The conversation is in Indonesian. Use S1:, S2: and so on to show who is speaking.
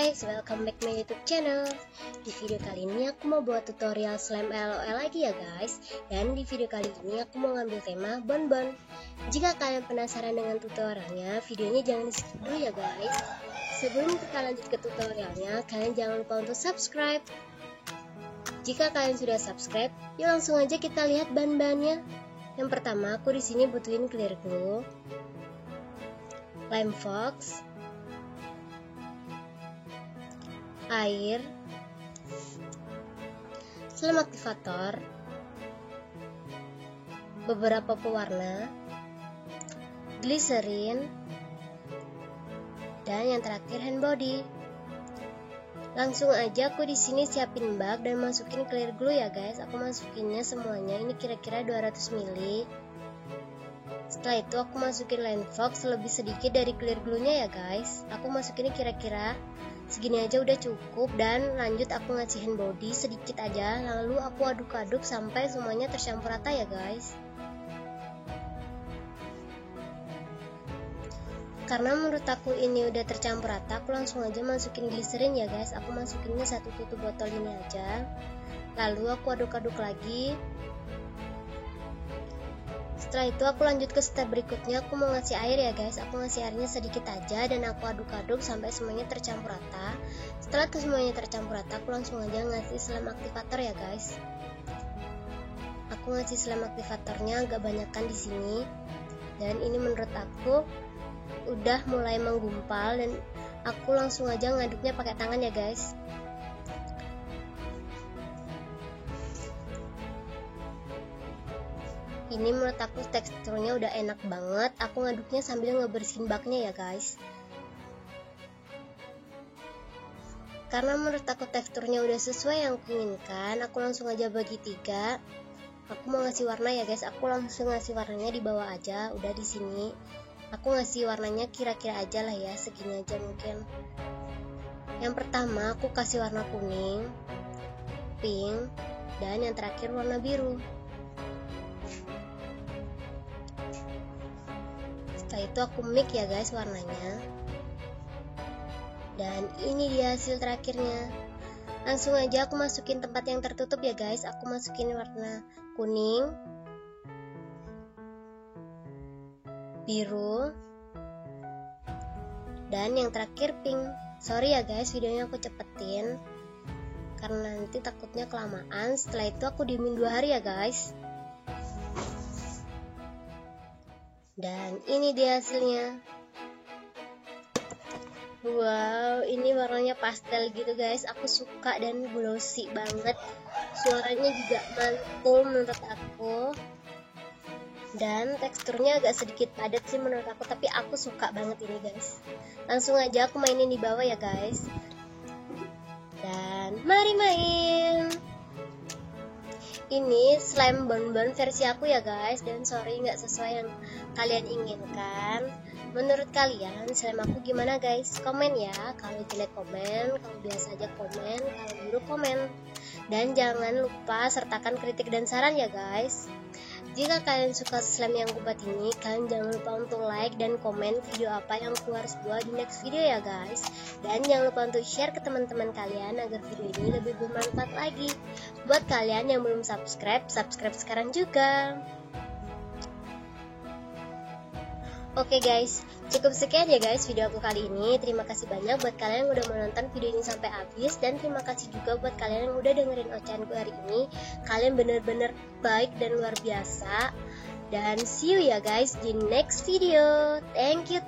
S1: guys, welcome back my YouTube channel. Di video kali ini aku mau buat tutorial slime LOL lagi ya guys. Dan di video kali ini aku mau ngambil tema bonbon. Jika kalian penasaran dengan tutorialnya, videonya jangan di skip dulu ya guys. Sebelum kita lanjut ke tutorialnya, kalian jangan lupa untuk subscribe. Jika kalian sudah subscribe, yuk langsung aja kita lihat bahan-bahannya. Yang pertama, aku di sini butuhin clear glue, lime fox, air, slime aktivator, beberapa pewarna, glycerin, dan yang terakhir hand body. Langsung aja aku di sini siapin bag dan masukin clear glue ya guys. Aku masukinnya semuanya, ini kira-kira 200 ml. Setelah itu aku masukin lime fox lebih sedikit dari clear glue-nya ya guys. Aku masukinnya kira-kira segini aja udah cukup, dan lanjut aku ngasih hand body sedikit aja, lalu aku aduk-aduk sampai semuanya tercampur rata ya guys. Karena menurut aku ini udah tercampur rata, aku langsung aja masukin glycerin ya guys. Aku masukinnya 1 tutup botol ini aja, lalu aku aduk-aduk lagi. Setelah itu aku lanjut ke step berikutnya, aku mau ngasih air ya guys. Aku ngasih airnya sedikit aja dan aku aduk-aduk sampai semuanya tercampur rata. Setelah semuanya tercampur rata, aku langsung aja ngasih slime aktivator ya guys. Aku ngasih slime aktivatornya agak banyakan di sini. Dan ini menurut aku udah mulai menggumpal, dan aku langsung aja ngaduknya pakai tangan ya guys. Ini menurut aku teksturnya udah enak banget. Aku ngaduknya sambil ngebersihin baknya ya guys. Karena menurut aku teksturnya udah sesuai yang aku inginkan, aku langsung aja bagi 3. Aku mau ngasih warna ya guys. Aku langsung ngasih warnanya di bawah aja, udah di sini. Aku ngasih warnanya kira-kira aja lah ya, segini aja mungkin. Yang pertama aku kasih warna kuning, pink, dan yang terakhir warna biru. Setelah itu aku mix ya guys warnanya. Dan ini dia hasil terakhirnya. Langsung aja aku masukin tempat yang tertutup ya guys. Aku masukin warna kuning, biru, dan yang terakhir pink. Sorry ya guys, videonya aku cepetin karena nanti takutnya kelamaan. Setelah itu aku diemin 2 hari ya guys. Dan ini dia hasilnya. Wow, ini warnanya pastel gitu guys. Aku suka dan glossy banget. Suaranya juga mantul menurut aku. Dan teksturnya agak sedikit padat sih menurut aku, tapi aku suka banget ini guys. Langsung aja aku mainin di bawah ya guys. Dan mari main. Ini slime bonbon versi aku ya guys, dan sorry nggak sesuai yang kalian inginkan. Menurut kalian slime aku gimana guys? Komen ya, kalau jelek komen, kalau biasa aja komen, kalau buruk komen. Dan jangan lupa sertakan kritik dan saran ya guys. Jika kalian suka slime yang aku buat ini, kalian jangan lupa untuk like dan komen video apa yang aku harus buat di next video ya guys. Dan jangan lupa untuk share ke teman-teman kalian agar video ini lebih bermanfaat lagi. Buat kalian yang belum subscribe, subscribe sekarang juga. Oke guys, cukup sekian ya guys video aku kali ini. Terima kasih banyak buat kalian yang udah menonton video ini sampai habis, dan terima kasih juga buat kalian yang udah dengerin ocehanku hari ini. Kalian bener-bener baik dan luar biasa. Dan see you ya guys di next video. Thank you.